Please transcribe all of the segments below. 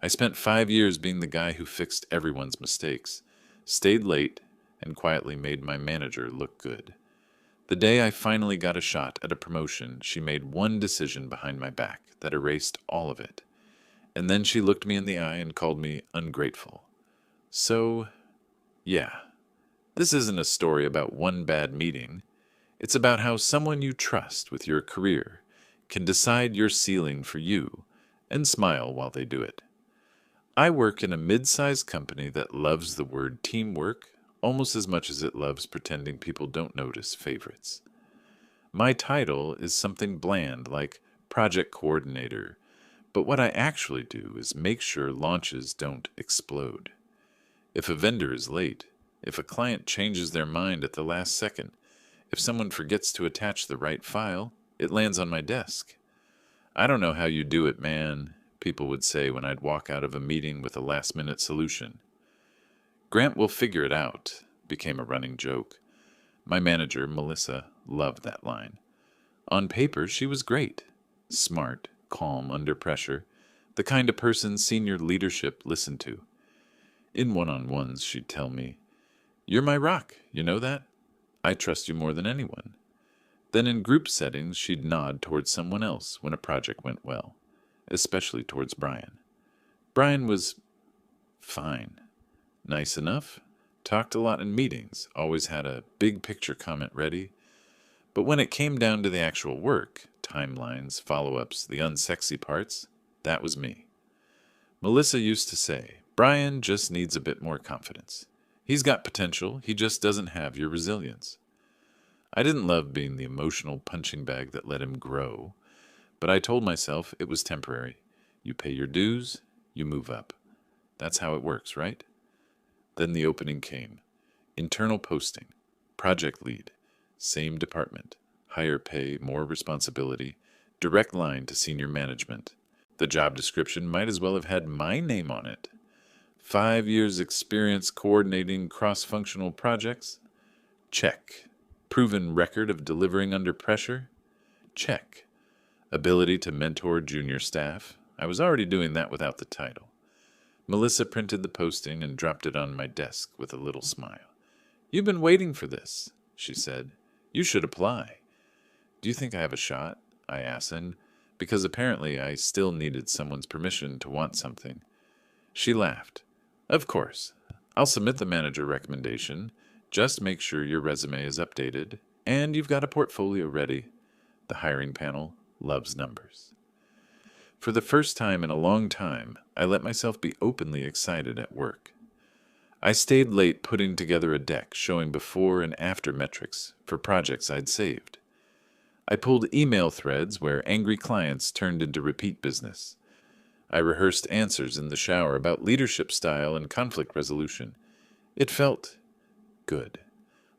I spent 5 years being the guy who fixed everyone's mistakes, stayed late, and quietly made my manager look good. The day I finally got a shot at a promotion, she made one decision behind my back that erased all of it. And then she looked me in the eye and called me ungrateful. So, yeah, this isn't a story about one bad meeting. It's about how someone you trust with your career can decide your ceiling for you and smile while they do it. I work in a mid-sized company that loves the word teamwork almost as much as it loves pretending people don't notice favorites. My title is something bland like project coordinator, but what I actually do is make sure launches don't explode. If a vendor is late, if a client changes their mind at the last second, if someone forgets to attach the right file, it lands on my desk. I don't know how you do it, man, people would say when I'd walk out of a meeting with a last-minute solution. Grant will figure it out, became a running joke. My manager, Melissa, loved that line. On paper, she was great. Smart, calm under pressure, the kind of person senior leadership listened to. In one-on-ones, she'd tell me, "You're my rock, you know that? I trust you more than anyone." Then in group settings, she'd nod towards someone else when a project went well, especially towards Brian. Brian was fine. Nice enough, talked a lot in meetings, always had a big picture comment ready. But when it came down to the actual work, timelines, follow-ups, the unsexy parts, that was me. Melissa used to say, "Brian just needs a bit more confidence. He's got potential, he just doesn't have your resilience." I didn't love being the emotional punching bag that let him grow, but I told myself it was temporary. You pay your dues, you move up. That's how it works, right? Then the opening came. Internal posting, project lead, same department, higher pay, more responsibility, direct line to senior management. The job description might as well have had my name on it. 5 years experience coordinating cross-functional projects? Check. Proven record of delivering under pressure? Check. Ability to mentor junior staff? I was already doing that without the title. Melissa printed the posting and dropped it on my desk with a little smile. "You've been waiting for this," she said. "You should apply." "Do you think I have a shot?" I asked, because apparently I still needed someone's permission to want something. She laughed. "Of course. I'll submit the manager recommendation. Just make sure your resume is updated, and you've got a portfolio ready. The hiring panel loves numbers." For the first time in a long time, I let myself be openly excited at work. I stayed late putting together a deck showing before and after metrics for projects I'd saved. I pulled email threads where angry clients turned into repeat business. I rehearsed answers in the shower about leadership style and conflict resolution. It felt good,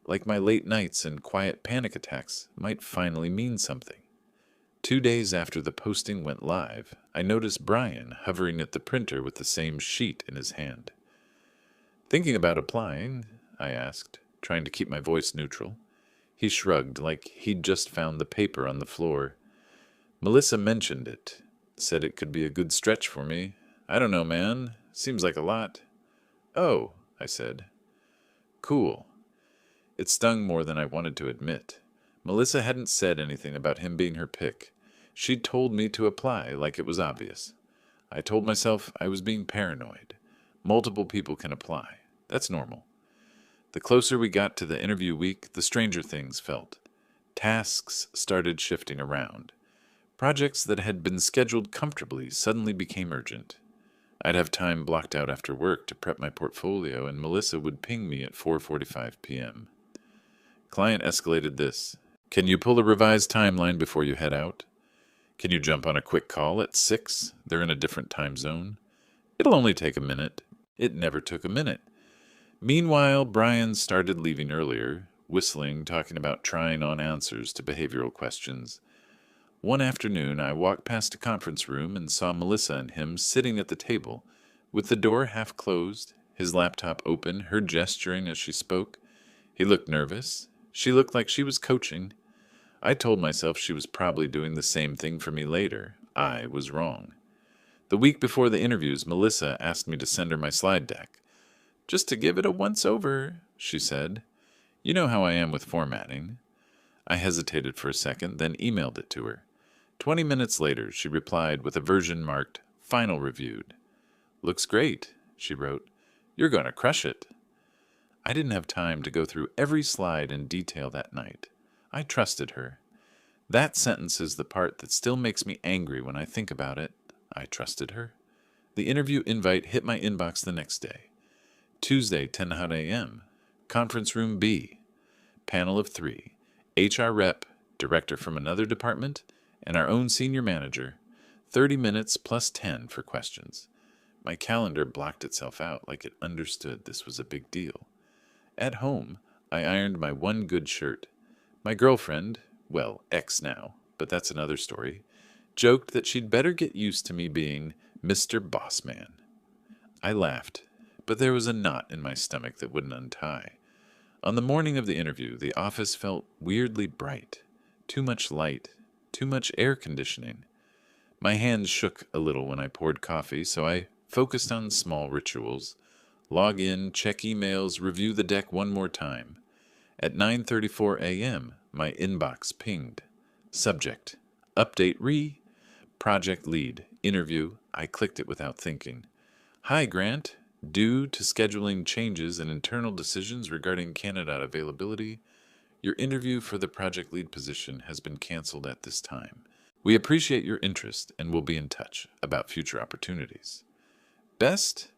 like my late nights and quiet panic attacks might finally mean something. 2 days after the posting went live, I noticed Brian hovering at the printer with the same sheet in his hand. "Thinking about applying?" I asked, trying to keep my voice neutral. He shrugged like he'd just found the paper on the floor. "Melissa mentioned it. Said it could be a good stretch for me. I don't know, man. Seems like a lot." "Oh," I said. "Cool." It stung more than I wanted to admit. Melissa hadn't said anything about him being her pick. She'd told me to apply like it was obvious. I told myself I was being paranoid. Multiple people can apply. That's normal. The closer we got to the interview week, the stranger things felt. Tasks started shifting around. Projects that had been scheduled comfortably suddenly became urgent. I'd have time blocked out after work to prep my portfolio, and Melissa would ping me at 4:45 p.m. "Client escalated this. Can you pull a revised timeline before you head out? Can you jump on a quick call at 6? They're in a different time zone. It'll only take a minute." It never took a minute. Meanwhile, Brian started leaving earlier, whistling, talking about trying on answers to behavioral questions. One afternoon, I walked past a conference room and saw Melissa and him sitting at the table, with the door half closed, his laptop open, her gesturing as she spoke. He looked nervous. She looked like she was coaching. I told myself she was probably doing the same thing for me later. I was wrong. The week before the interviews, Melissa asked me to send her my slide deck. "Just to give it a once-over," she said. "You know how I am with formatting." I hesitated for a second, then emailed it to her. 20 minutes later, she replied with a version marked "Final Reviewed." "Looks great," she wrote. "You're going to crush it." I didn't have time to go through every slide in detail that night. I trusted her. That sentence is the part that still makes me angry when I think about it. I trusted her. The interview invite hit my inbox the next day. Tuesday, 10 a.m. Conference room B. Panel of 3. HR rep, director from another department, and our own senior manager. 30 minutes plus 10 for questions. My calendar blocked itself out like it understood this was a big deal. At home, I ironed my one good shirt. My girlfriend, well, ex now, but that's another story, joked that she'd better get used to me being Mr. Bossman. I laughed, but there was a knot in my stomach that wouldn't untie. On the morning of the interview, the office felt weirdly bright. Too much light, too much air conditioning. My hands shook a little when I poured coffee, so I focused on small rituals. Log in, check emails, review the deck one more time. At 9:34 a.m., my inbox pinged. Subject: Update Project Lead, Interview. I clicked it without thinking. "Hi, Grant. Due to scheduling changes and internal decisions regarding candidate availability, your interview for the project lead position has been canceled at this time. We appreciate your interest and will be in touch about future opportunities. Best?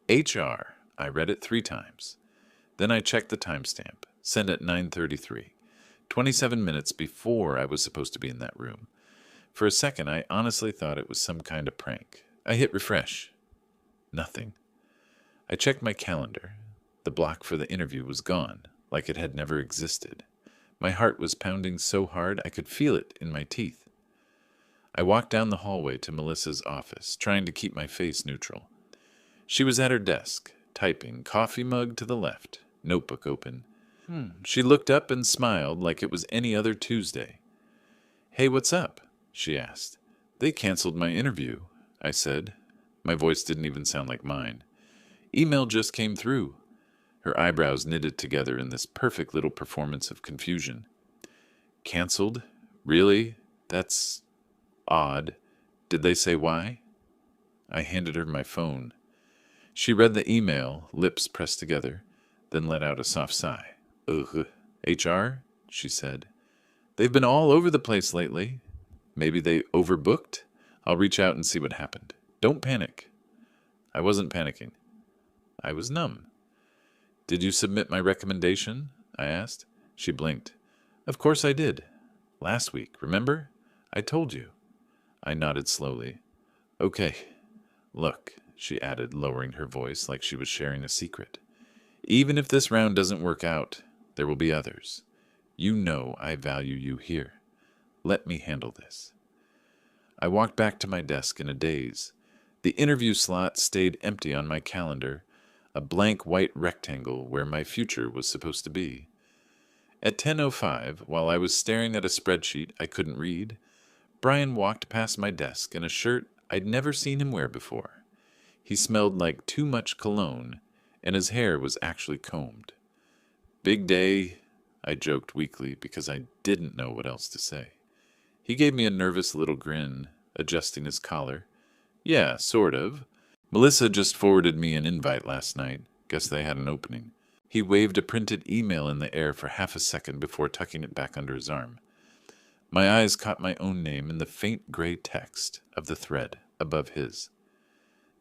HR." I read it 3 times. Then I checked the timestamp. Sent at 9:33. 27 minutes before I was supposed to be in that room. For a second, I honestly thought it was some kind of prank. I hit refresh. Nothing. I checked my calendar. The block for the interview was gone, like it had never existed. My heart was pounding so hard I could feel it in my teeth. I walked down the hallway to Melissa's office, trying to keep my face neutral. She was at her desk, typing, coffee mug to the left, notebook open. She looked up and smiled like it was any other Tuesday. "Hey, what's up?" she asked. "They canceled my interview," I said. My voice didn't even sound like mine. "Email just came through." Her eyebrows knitted together in this perfect little performance of confusion. "Canceled? Really? That's odd. Did they say why?" I handed her my phone. She read the email, lips pressed together, then let out a soft sigh. "Ugh. HR?" she said. "They've been all over the place lately. Maybe they overbooked? I'll reach out and see what happened. Don't panic." I wasn't panicking. I was numb. "Did you submit my recommendation?" I asked. She blinked. "Of course I did. Last week, remember? I told you." I nodded slowly. "Okay. Look," she added, lowering her voice like she was sharing a secret. "Even if this round doesn't work out, there will be others. You know I value you here. Let me handle this." I walked back to my desk in a daze. The interview slot stayed empty on my calendar, a blank white rectangle where my future was supposed to be. At 10:05, while I was staring at a spreadsheet I couldn't read, Brian walked past my desk in a shirt I'd never seen him wear before. He smelled like too much cologne, and his hair was actually combed. "Big day," I joked weakly because I didn't know what else to say. He gave me a nervous little grin, adjusting his collar. "Yeah, sort of. Melissa just forwarded me an invite last night. Guess they had an opening." He waved a printed email in the air for half a second before tucking it back under his arm. My eyes caught my own name in the faint gray text of the thread above his.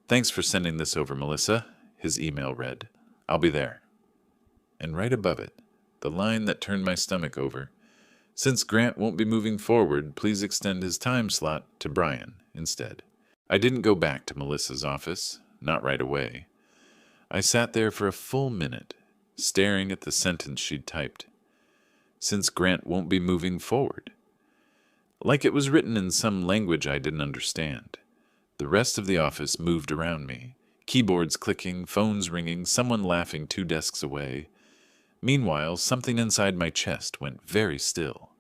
"Thanks for sending this over, Melissa," his email read. "I'll be there." And right above it, the line that turned my stomach over. "Since Grant won't be moving forward, please extend his time slot to Brian instead." I didn't go back to Melissa's office, not right away. I sat there for a full minute, staring at the sentence she'd typed. "Since Grant won't be moving forward." Like it was written in some language I didn't understand. The rest of the office moved around me, keyboards clicking, phones ringing, someone laughing 2 desks away. Meanwhile, something inside my chest went very still.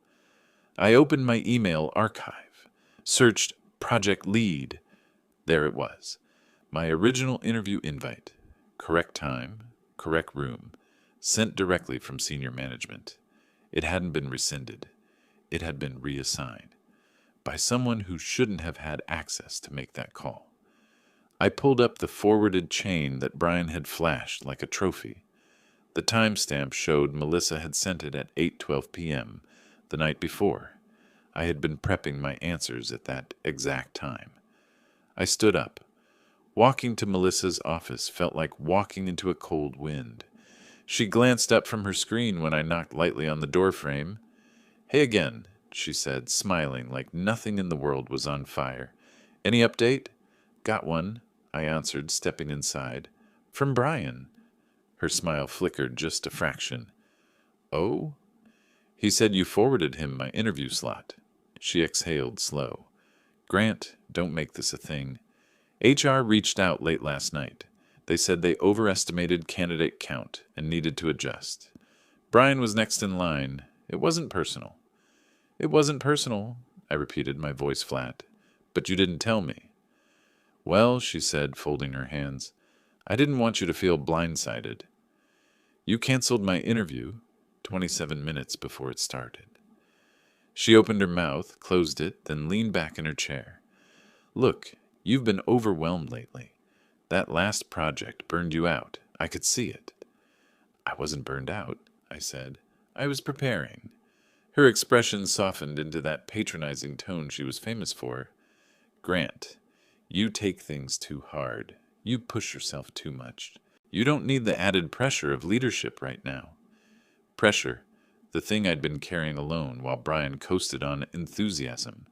I opened my email archive, searched Project Lead, There it was. My original interview invite. Correct time, correct room, sent directly from senior management. It hadn't been rescinded. It had been reassigned by someone who shouldn't have had access to make that call. I pulled up the forwarded chain that Brian had flashed like a trophy. The timestamp showed Melissa had sent it at 8:12 p.m. the night before. I had been prepping my answers at that exact time. I stood up. Walking to Melissa's office felt like walking into a cold wind. She glanced up from her screen when I knocked lightly on the doorframe. "Hey again," she said, smiling like nothing in the world was on fire. "Any update?" "Got one," I answered, stepping inside. "From Brian." Her smile flickered just a fraction. "Oh?" "He said you forwarded him my interview slot." She exhaled slow. "Grant, don't make this a thing. HR reached out late last night. They said they overestimated candidate count and needed to adjust. Brian was next in line. It wasn't personal." "It wasn't personal," I repeated, my voice flat. "But you didn't tell me." "Well," she said, folding her hands, "I didn't want you to feel blindsided. You canceled my interview 27 minutes before it started." She opened her mouth, closed it, then leaned back in her chair. "Look, you've been overwhelmed lately. That last project burned you out. I could see it." "I wasn't burned out," I said. "I was preparing." Her expression softened into that patronizing tone she was famous for. "Grant, you take things too hard. You push yourself too much. You don't need the added pressure of leadership right now." Pressure, the thing I'd been carrying alone while Brian coasted on enthusiasm.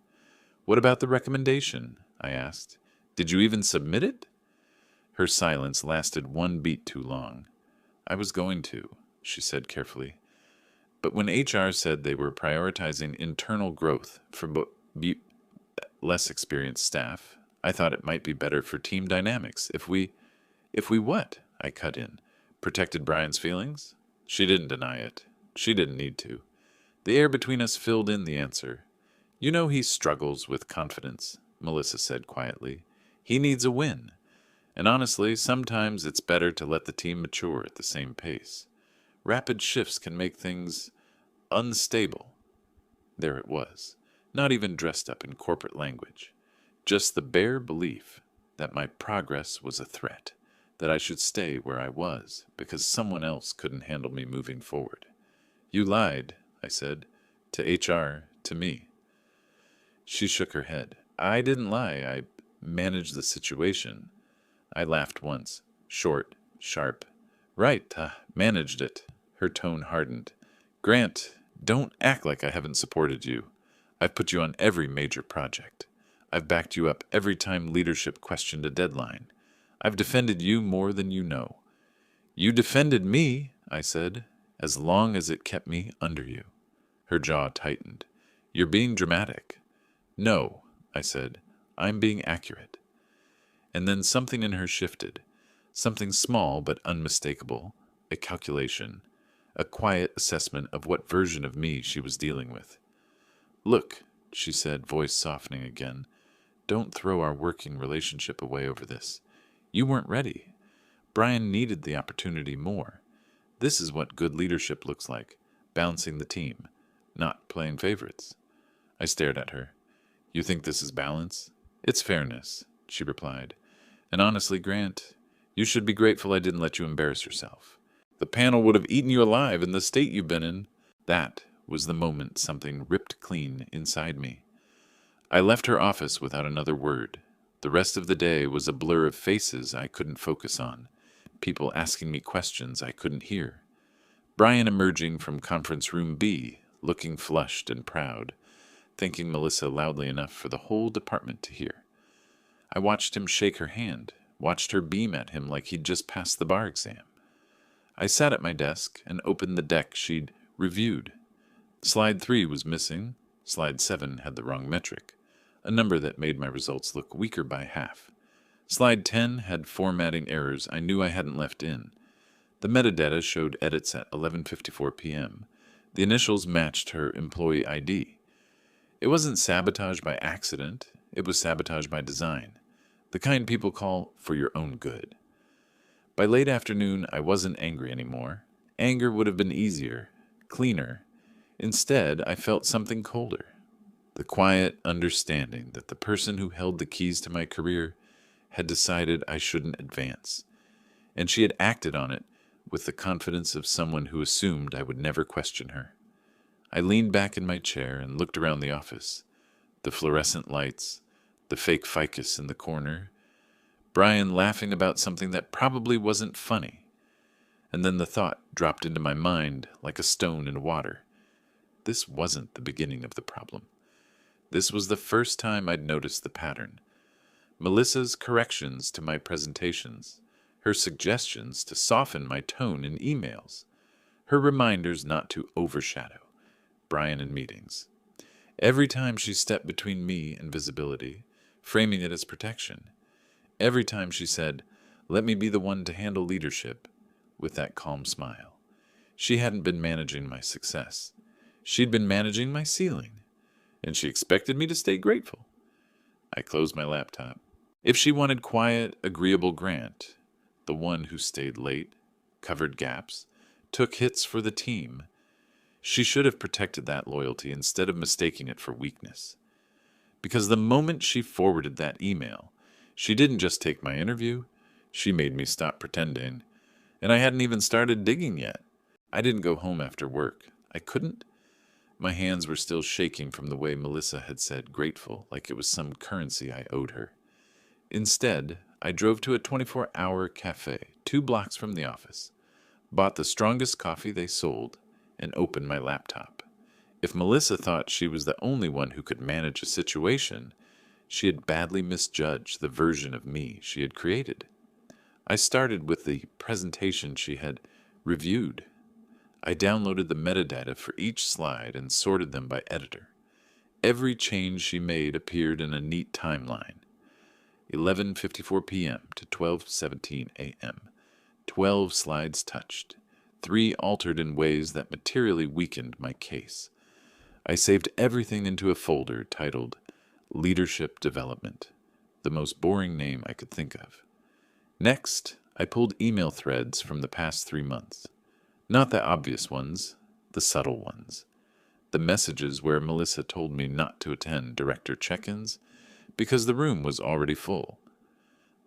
"What about the recommendation?" I asked. "Did you even submit it?" Her silence lasted one beat too long. "I was going to," she said carefully. "But when HR said they were prioritizing internal growth for less experienced staff, I thought it might be better for team dynamics if we what?" I cut in. "Protected Brian's feelings?" She didn't deny it. She didn't need to. The air between us filled in the answer. "You know he struggles with confidence," Melissa said quietly. "He needs a win. And honestly, sometimes it's better to let the team mature at the same pace. Rapid shifts can make things unstable." There it was, not even dressed up in corporate language. Just the bare belief that my progress was a threat, that I should stay where I was because someone else couldn't handle me moving forward. "You lied," I said, "to HR, to me." She shook her head. "I didn't lie. I managed the situation." I laughed once, short, sharp. "Right, managed it." Her tone hardened. "Grant, don't act like I haven't supported you. I've put you on every major project. I've backed you up every time leadership questioned a deadline. I've defended you more than you know." "You defended me," I said, "as long as it kept me under you." Her jaw tightened. "You're being dramatic." "No," I said, "I'm being accurate." And then something in her shifted. Something small but unmistakable. A calculation. A quiet assessment of what version of me she was dealing with. "Look," she said, voice softening again, "don't throw our working relationship away over this. You weren't ready. Brian needed the opportunity more. This is what good leadership looks like, balancing the team, not playing favorites." I stared at her. "You think this is balance?" "It's fairness," she replied. "And honestly, Grant, you should be grateful I didn't let you embarrass yourself. The panel would have eaten you alive in the state you've been in." That was the moment something ripped clean inside me. I left her office without another word. The rest of the day was a blur of faces I couldn't focus on, people asking me questions I couldn't hear. Brian emerging from conference room B, looking flushed and proud, thanking Melissa loudly enough for the whole department to hear. I watched him shake her hand, watched her beam at him like he'd just passed the bar exam. I sat at my desk and opened the deck she'd reviewed. Slide 3 was missing. Slide 7 had the wrong metric, a number that made my results look weaker by half. Slide 10 had formatting errors I knew I hadn't left in. The metadata showed edits at 11:54 p.m. The initials matched her employee ID. It wasn't sabotage by accident. It was sabotage by design. the kind people call for your own good. By late afternoon, I wasn't angry anymore. Anger would have been easier, cleaner. Instead, I felt something colder. The quiet understanding that the person who held the keys to my career had decided I shouldn't advance, and she had acted on it with the confidence of someone who assumed I would never question her. I leaned back in my chair and looked around the office. The fluorescent lights, the fake ficus in the corner, Brian laughing about something that probably wasn't funny. And then the thought dropped into my mind like a stone in water. This wasn't the beginning of the problem. This was the first time I'd noticed the pattern. Melissa's corrections to my presentations, her suggestions to soften my tone in emails, her reminders not to overshadow Brian in meetings. Every time she stepped between me and visibility, framing it as protection. Every time she said, "Let me be the one to handle leadership," with that calm smile. She hadn't been managing my success. She'd been managing my ceiling, and she expected me to stay grateful. I closed my laptop. If she wanted quiet, agreeable Grant, the one who stayed late, covered gaps, took hits for the team, she should have protected that loyalty instead of mistaking it for weakness. Because the moment she forwarded that email, she didn't just take my interview, she made me stop pretending. And I hadn't even started digging yet. I didn't go home after work. I couldn't. My hands were still shaking from the way Melissa had said grateful, like it was some currency I owed her. Instead, I drove to a 24-hour cafe 2 blocks from the office, bought the strongest coffee they sold, and opened my laptop. If Melissa thought she was the only one who could manage a situation, she had badly misjudged the version of me she had created. I started with the presentation she had reviewed. I downloaded the metadata for each slide and sorted them by editor. Every change she made appeared in a neat timeline. 11:54 p.m. to 12:17 a.m. 12 slides touched. 3 altered in ways that materially weakened my case. I saved everything into a folder titled Leadership Development, the most boring name I could think of. Next, I pulled email threads from the past 3 months. Not the obvious ones, the subtle ones. The messages where Melissa told me not to attend director check-ins because the room was already full.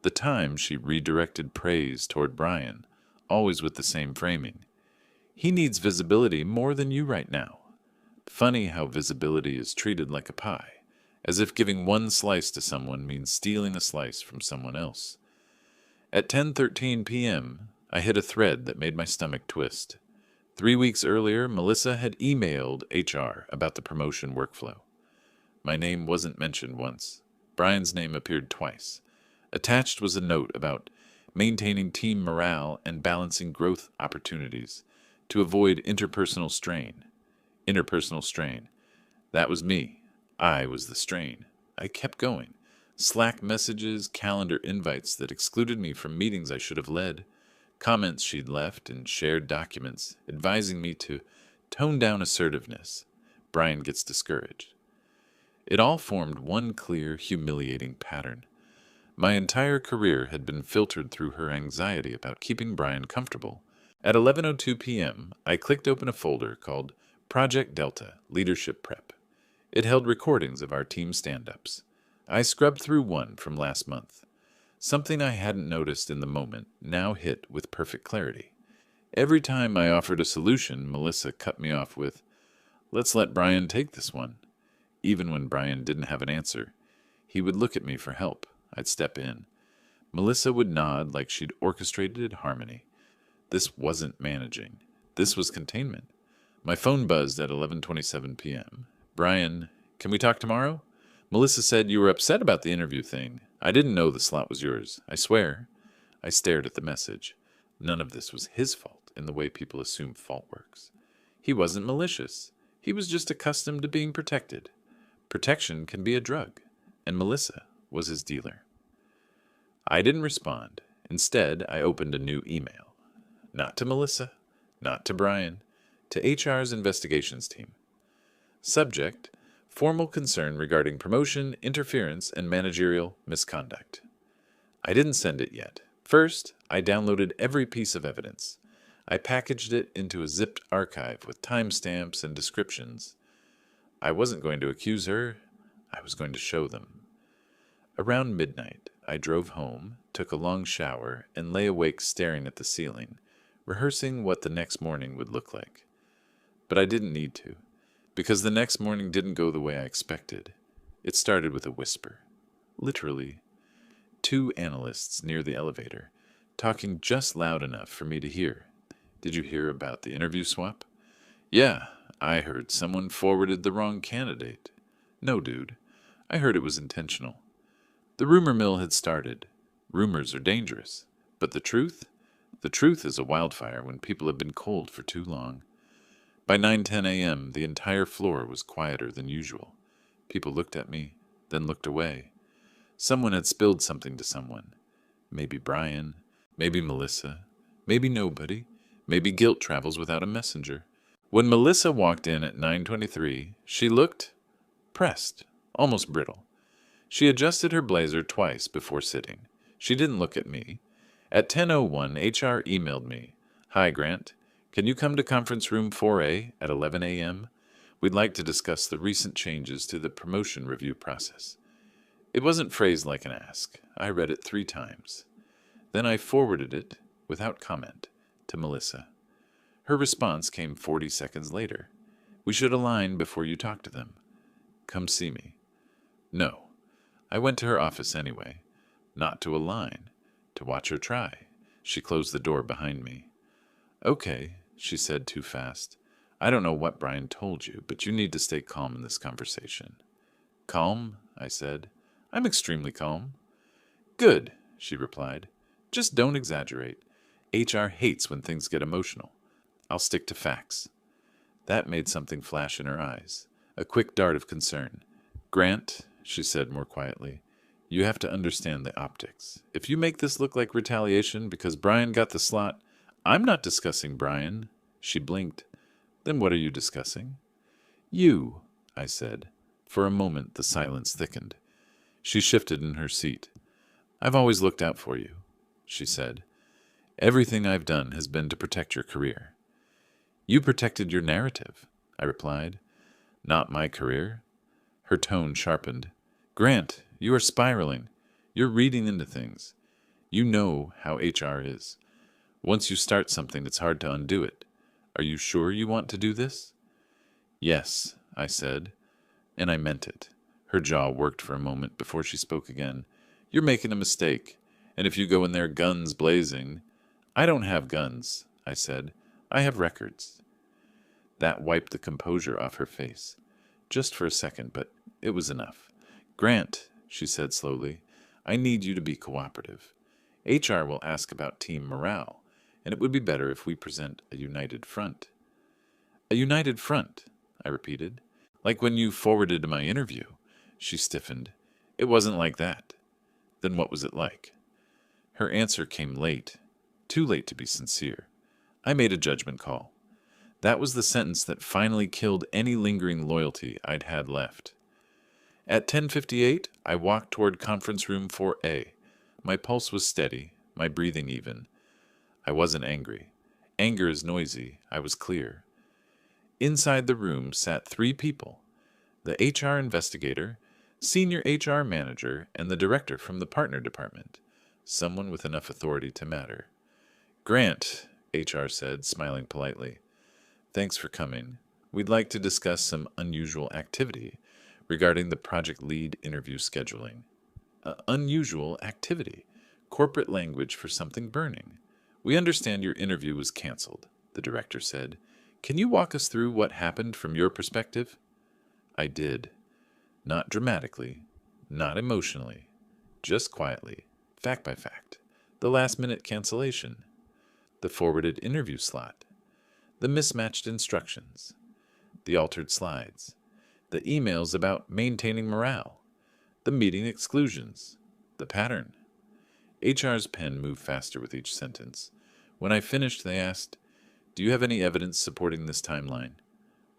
The time she redirected praise toward Brian, always with the same framing. He needs visibility more than you right now. Funny how visibility is treated like a pie, as if giving one slice to someone means stealing a slice from someone else. At 10:13 p.m., I hit a thread that made my stomach twist. 3 weeks earlier, Melissa had emailed HR about the promotion workflow. My name wasn't mentioned once. Brian's name appeared twice. Attached was a note about maintaining team morale and balancing growth opportunities to avoid interpersonal strain. Interpersonal strain. That was me. I was the strain. I kept going. Slack messages, calendar invites that excluded me from meetings I should have led, comments she'd left, and shared documents advising me to tone down assertiveness. Brian gets discouraged. It all formed one clear, humiliating pattern. My entire career had been filtered through her anxiety about keeping Brian comfortable. At 11:02 p.m., I clicked open a folder called Project Delta Leadership Prep. It held recordings of our team stand-ups. I scrubbed through one from last month. Something I hadn't noticed in the moment now hit with perfect clarity. Every time I offered a solution, Melissa cut me off with, "Let's let Brian take this one." Even when Brian didn't have an answer, he would look at me for help. I'd step in. Melissa would nod like she'd orchestrated harmony. This wasn't managing. This was containment. My phone buzzed at 11:27 p.m. "Brian, can we talk tomorrow? Melissa said you were upset about the interview thing. I didn't know the slot was yours. I swear." I stared at the message. None of this was his fault in the way people assume fault works. He wasn't malicious. He was just accustomed to being protected. Protection can be a drug, and Melissa was his dealer. I didn't respond. Instead, I opened a new email. Not to Melissa, not to Brian, to HR's investigations team. Subject: formal concern regarding promotion, interference, and managerial misconduct. I didn't send it yet. First, I downloaded every piece of evidence. I packaged it into a zipped archive with timestamps and descriptions. I wasn't going to accuse her, I was going to show them. Around midnight, I drove home, took a long shower, and lay awake staring at the ceiling, rehearsing what the next morning would look like. But I didn't need to, because the next morning didn't go the way I expected. It started with a whisper. Literally, two analysts near the elevator, talking just loud enough for me to hear. Did you hear about the interview swap? Yeah, I heard someone forwarded the wrong candidate. No, dude. I heard it was intentional. The rumor mill had started. Rumors are dangerous. But the truth? The truth is a wildfire when people have been cold for too long. By 9:10 a.m., the entire floor was quieter than usual. People looked at me, then looked away. Someone had spilled something to someone. Maybe Brian, maybe Melissa, maybe nobody, maybe guilt travels without a messenger. When Melissa walked in at 9:23, she looked pressed, almost brittle. She adjusted her blazer twice before sitting. She didn't look at me. At 10:01, HR emailed me. Hi, Grant. Can you come to conference room 4A at 11 a.m.? We'd like to discuss the recent changes to the promotion review process. It wasn't phrased like an ask. I read it 3 times. Then I forwarded it, without comment, to Melissa. Her response came 40 seconds later. We should align before you talk to them. Come see me. No. I went to her office anyway. Not to align, to watch her try. She closed the door behind me. Okay, she said too fast. I don't know what Brian told you, but you need to stay calm in this conversation. Calm? I said. I'm extremely calm. Good, she replied. Just don't exaggerate. HR hates when things get emotional. I'll stick to facts. That made something flash in her eyes, a quick dart of concern. Grant, she said more quietly, you have to understand the optics. If you make this look like retaliation because Brian got the slot, I'm not discussing Brian. She blinked. Then what are you discussing? You, I said. For a moment, the silence thickened. She shifted in her seat. I've always looked out for you, she said. Everything I've done has been to protect your career. You protected your narrative, I replied. Not my career. Her tone sharpened. Grant, you are spiraling. You're reading into things. You know how HR is. Once you start something, it's hard to undo it. Are you sure you want to do this? Yes, I said, and I meant it. Her jaw worked for a moment before she spoke again. You're making a mistake, and if you go in there guns blazing... I don't have guns, I said. I have records. That wiped the composure off her face. Just for a second, but it was enough. Grant, she said slowly, I need you to be cooperative. HR will ask about team morale, and it would be better if we present a united front. A united front, I repeated. Like when you forwarded my interview. She stiffened. It wasn't like that. Then what was it like? Her answer came late. Too late to be sincere. I made a judgment call. That was the sentence that finally killed any lingering loyalty I'd had left. At 10:58, I walked toward conference room 4A. My pulse was steady, my breathing even. I wasn't angry. Anger is noisy. I was clear. Inside the room sat 3 people. The HR investigator, senior HR manager, and the director from the partner department. Someone with enough authority to matter. Grant, HR said, smiling politely. Thanks for coming. We'd like to discuss some unusual activity regarding the project lead interview scheduling. Unusual activity. Corporate language for something burning. We understand your interview was canceled, the director said. Can you walk us through what happened from your perspective? I did. Not dramatically, not emotionally, just quietly, fact by fact. The last-minute cancellation. The forwarded interview slot. The mismatched instructions. The altered slides. The emails about maintaining morale. The meeting exclusions. The pattern. HR's pen moved faster with each sentence. When I finished, they asked, Do you have any evidence supporting this timeline?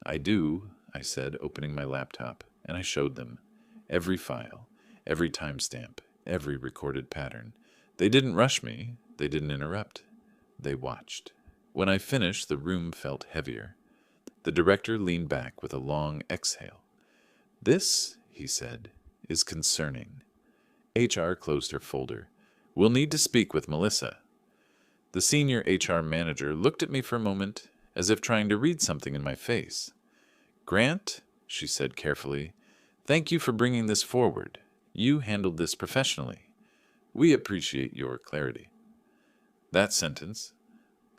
I do, I said, opening my laptop, and I showed them. Every file, every timestamp, every recorded pattern. They didn't rush me. They didn't interrupt. They watched. When I finished, the room felt heavier. The director leaned back with a long exhale. "This," he said, "is concerning." HR closed her folder. "We'll need to speak with Melissa." The senior HR manager looked at me for a moment, as if trying to read something in my face. "Grant," she said carefully, "thank you for bringing this forward. You handled this professionally. We appreciate your clarity." That sentence,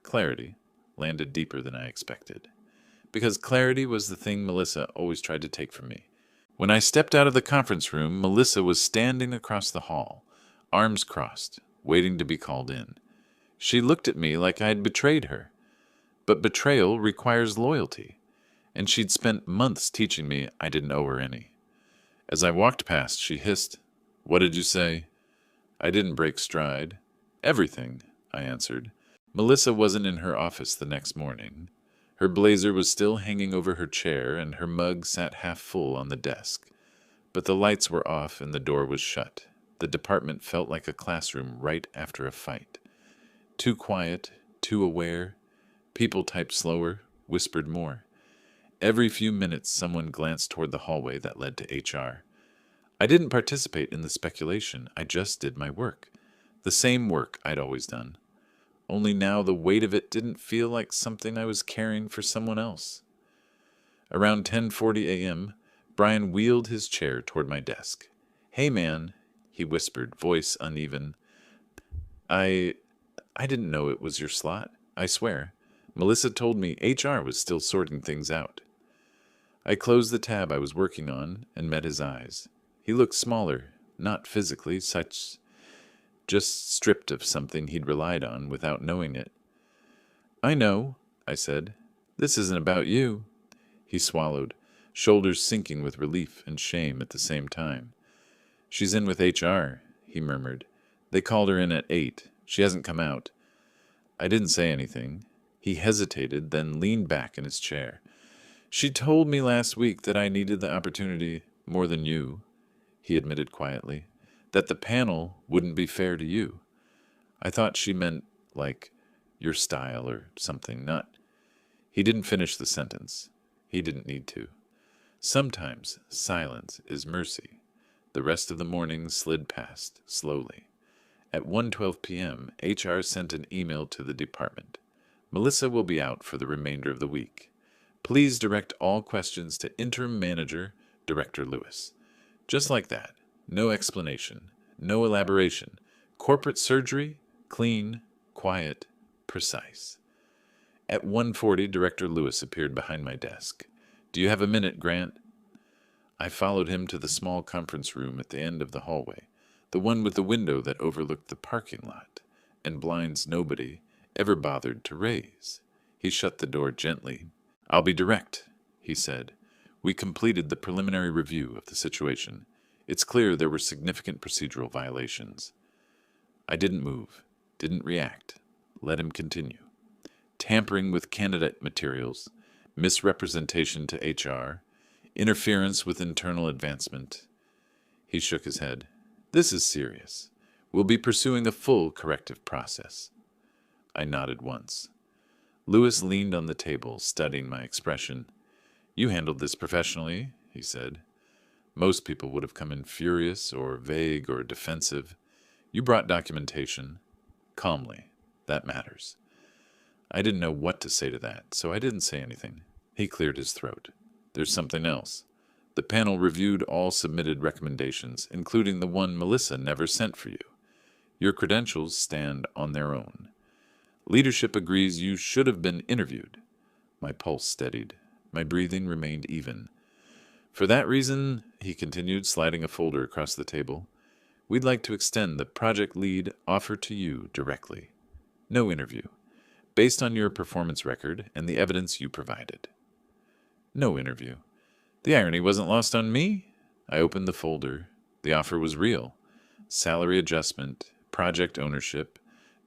clarity, landed deeper than I expected. Because clarity was the thing Melissa always tried to take from me. When I stepped out of the conference room, Melissa was standing across the hall, arms crossed, waiting to be called in. She looked at me like I had betrayed her. But betrayal requires loyalty, and she'd spent months teaching me I didn't owe her any. As I walked past, she hissed, "What did you say?" I didn't break stride. "Everything," I answered. Melissa wasn't in her office the next morning. Her blazer was still hanging over her chair, and her mug sat half full on the desk. But the lights were off and the door was shut. The department felt like a classroom right after a fight. Too quiet, too aware. People typed slower, whispered more. Every few minutes someone glanced toward the hallway that led to HR. I didn't participate in the speculation. I just did my work. The same work I'd always done. Only now the weight of it didn't feel like something I was carrying for someone else. Around 10:40 a.m., Brian wheeled his chair toward my desk. "Hey, man," he whispered, voice uneven. I didn't know it was your slot, I swear. Melissa told me HR was still sorting things out." I closed the tab I was working on and met his eyes. He looked smaller, not physically, just stripped of something he'd relied on without knowing it. "I know," I said. "This isn't about you." He swallowed, shoulders sinking with relief and shame at the same time. "She's in with HR," he murmured. "They called her in at 8. She hasn't come out." I didn't say anything. He hesitated, then leaned back in his chair. "She told me last week that I needed the opportunity more than you," he admitted quietly, "that the panel wouldn't be fair to you. I thought she meant, like, your style or something, not—" He didn't finish the sentence. He didn't need to. Sometimes silence is mercy. The rest of the morning slid past, slowly. At 1:12 p.m., HR sent an email to the department. "Melissa will be out for the remainder of the week. Please direct all questions to Interim Manager, Director Lewis." Just like that. No explanation. No elaboration. Corporate surgery, clean, quiet, precise. At 1:40, Director Lewis appeared behind my desk. "Do you have a minute, Grant?" I followed him to the small conference room at the end of the hallway, the one with the window that overlooked the parking lot, and blinds nobody ever bothered to raise. He shut the door gently. "I'll be direct," he said. "We completed the preliminary review of the situation. It's clear there were significant procedural violations." I didn't move, didn't react. Let him continue. Tampering with candidate materials, misrepresentation to HR, interference with internal advancement. He shook his head. "This is serious. We'll be pursuing a full corrective process." I nodded once. Lewis leaned on the table, studying my expression. "You handled this professionally," he said. "Most people would have come in furious or vague or defensive. You brought documentation. Calmly. That matters." I didn't know what to say to that, so I didn't say anything. He cleared his throat. "There's something else. The panel reviewed all submitted recommendations, including the one Melissa never sent for you. Your credentials stand on their own. Leadership agrees you should have been interviewed." My pulse steadied. My breathing remained even. "For that reason," he continued, sliding a folder across the table, "we'd like to extend the project lead offer to you directly. No interview. Based on your performance record and the evidence you provided." No interview. The irony wasn't lost on me. I opened the folder. The offer was real. Salary adjustment, project ownership,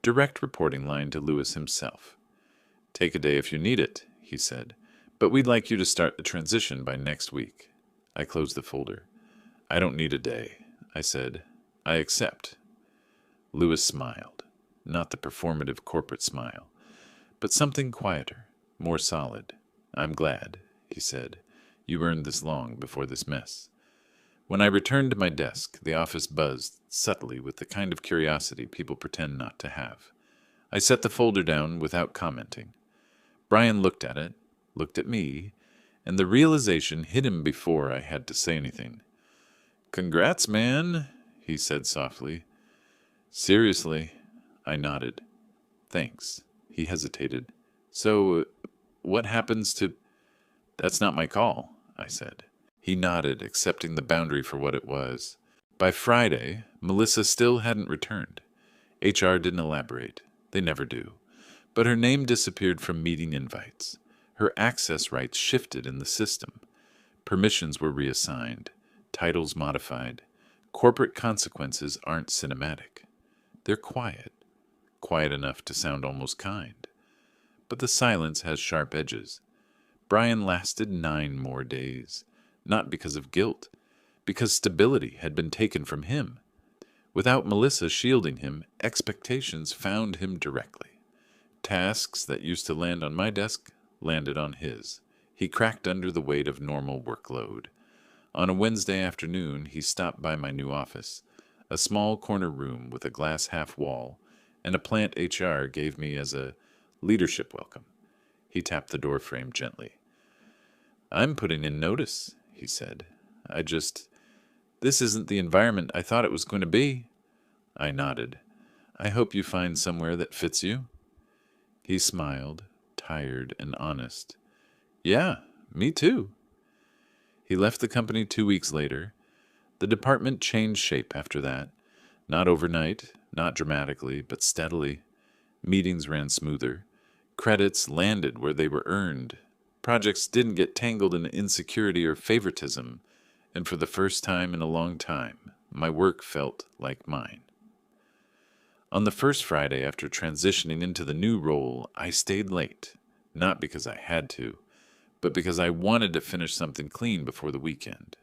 direct reporting line to Lewis himself. "Take a day if you need it," he said, "but we'd like you to start the transition by next week." I closed the folder. "I don't need a day," I said. "I accept." Lewis smiled, not the performative corporate smile, but something quieter, more solid. I'm glad, he said. You earned this long before this mess. When I returned to my desk, the office buzzed subtly with the kind of curiosity people pretend not to have. I set the folder down without commenting. Brian looked at it, looked at me, and the realization hit him before I had to say anything. Congrats, man, he said softly. Seriously, I nodded. Thanks. He hesitated. So, what happens to... That's not my call, I said. He nodded, accepting the boundary for what it was. By Friday, Melissa still hadn't returned. HR didn't elaborate. They never do. But her name disappeared from meeting invites. Her access rights shifted in the system. Permissions were reassigned. Titles modified. Corporate consequences aren't cinematic. They're quiet. Quiet enough to sound almost kind. But the silence has sharp edges. Brian lasted 9 more days. Not because of guilt. Because stability had been taken from him. Without Melissa shielding him, expectations found him directly. Tasks that used to land on my desk landed on his. He cracked under the weight of normal workload. On a Wednesday afternoon, he stopped by my new office, a small corner room with a glass half wall, and a plant HR gave me as a leadership welcome. He tapped the doorframe gently. I'm putting in notice, he said. This isn't the environment I thought it was going to be. I nodded. I hope you find somewhere that fits you. He smiled, tired and honest. Yeah, me too. He left the company 2 weeks later. The department changed shape after that. Not overnight, not dramatically, but steadily. Meetings ran smoother. Credits landed where they were earned. Projects didn't get tangled in insecurity or favoritism. And for the first time in a long time, my work felt like mine. On the first Friday after transitioning into the new role, I stayed late. Not because I had to, but because I wanted to finish something clean before the weekend.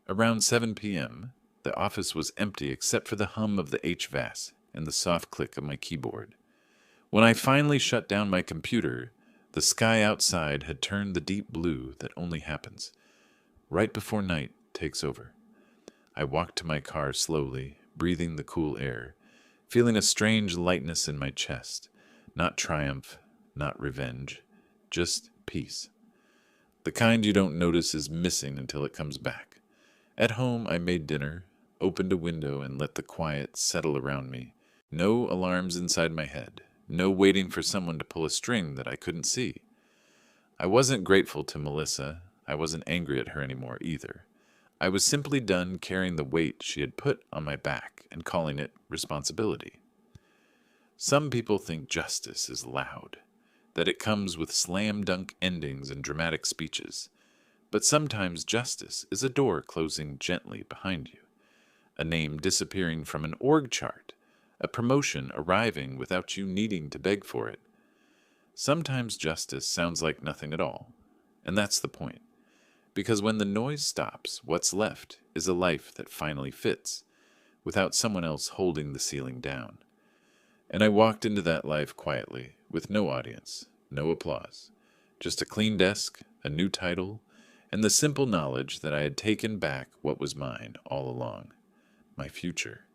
Around 7 p.m., the office was empty except for the hum of the HVAC and the soft click of my keyboard. When I finally shut down my computer, the sky outside had turned the deep blue that only happens right before night takes over. I walked to my car slowly, breathing the cool air, feeling a strange lightness in my chest. Not triumph, not revenge, just peace. The kind you don't notice is missing until it comes back. At home, I made dinner, opened a window, and let the quiet settle around me. No alarms inside my head. No waiting for someone to pull a string that I couldn't see. I wasn't grateful to Melissa. I wasn't angry at her anymore either. I was simply done carrying the weight she had put on my back and calling it responsibility. Some people think justice is loud, that it comes with slam-dunk endings and dramatic speeches. But sometimes justice is a door closing gently behind you, a name disappearing from an org chart, a promotion arriving without you needing to beg for it. Sometimes justice sounds like nothing at all, and that's the point. Because when the noise stops, what's left is a life that finally fits, without someone else holding the ceiling down. And I walked into that life quietly, with no audience, no applause, just a clean desk, a new title, and the simple knowledge that I had taken back what was mine all along, my future.